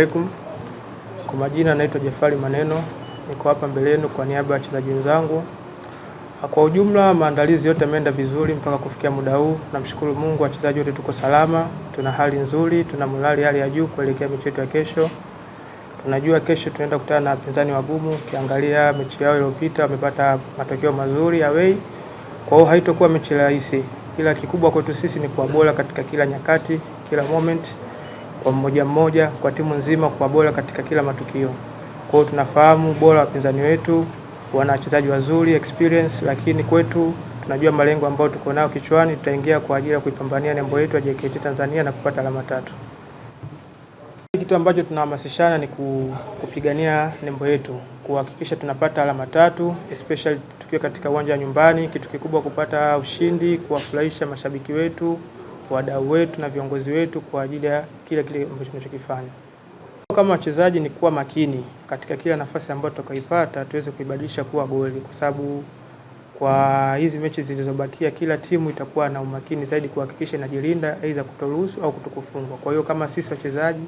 alaikum. Kwa majina naitwa Jafari Maneno. Niko hapa mbele yenu kwa niaba ya wachezaji wenzangu. Kwa ujumla maandalizi yote yameenda vizuri mpaka kufikia muda huu. Namshukuru Mungu, wachezaji wote tuko salama, tuna hali nzuri, tuna morali hali ya juu kuelekea mechi yetu ya kesho. Tunajua kesho tunaenda kukutana na wapinzani wagumu. Ukiangalia mechi yao iliyopita wamepata matokeo mazuri away. Kwa hiyo haitakuwa mechi rahisi. Ila kikubwa kwetu sisi ni kuwa bora katika kila nyakati, kila moment, kwa mmoja mmoja, kwa timu nzima kuwa bora katika kila matukio. Kwa hiyo tunafahamu bora wapinzani wetu, wana wachezaji wazuri, experience, lakini kwetu tunajua malengo ambayo tuko nayo kichwani, tutaingia kwa ajili ya kuipambania nembo yetu ya JKT Tanzania na kupata alama 3. Kitu ambacho tunahamasishana ni kupigania nembo yetu, kuhakikisha tunapata alama 3, especially tukiwa katika uwanja wa nyumbani. Kitu kikubwa kupata ushindi, kuwafurahisha mashabiki wetu, wadau wetu na viongozi wetu kwa ajili ya kile ambacho tunachokifanya. Kama wachezaji ni kuwa makini katika kila nafasi ambayo tutakaipata tuweze kuibadilisha kuwa goli, kwa sababu kwa hizi mechi zilizobakia kila timu itakuwa na umakini zaidi kuhakikisha inajilinda aidha kutoruhusu au kutokufungwa. Kwa hiyo kama sisi wachezaji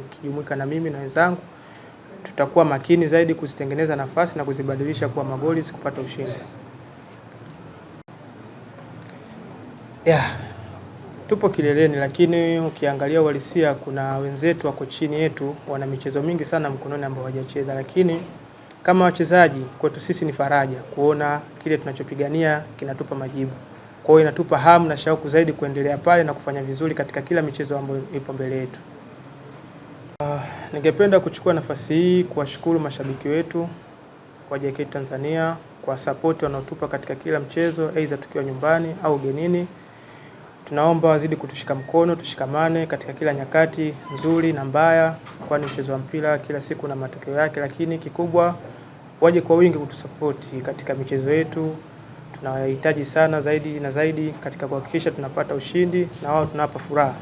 kijumuika na mimi na wenzangu tutakuwa makini zaidi kuzitengeneza nafasi na kuzibadilisha kuwa magoli kupata ushindi. Tupo kileleni, lakini ukiangalia uhalisia kuna wenzetu wako chini yetu wana michezo mingi sana mkononi ambao hawajacheza, lakini kama wachezaji kwetu sisi ni faraja kuona kile tunachopigania kinatupa majibu. Kwa hiyo inatupa hamu na shauku zaidi kuendelea pale na kufanya vizuri katika kila michezo ambayo ipo mbele yetu. Ningependa kuchukua nafasi hii kuwashukuru mashabiki wetu wa JKT Tanzania kwa support wanaotupa katika kila mchezo, aidha tukiwa nyumbani au ugenini. Tunaomba wazidi kutushika mkono, tushikamane katika kila nyakati nzuri na mbaya, kwani mchezo wa mpira kila siku na matokeo yake, lakini kikubwa waje kwa wingi kutusupport katika michezo yetu. Tunawahitaji sana zaidi na zaidi katika kuhakikisha tunapata ushindi na wao tunawapa furaha.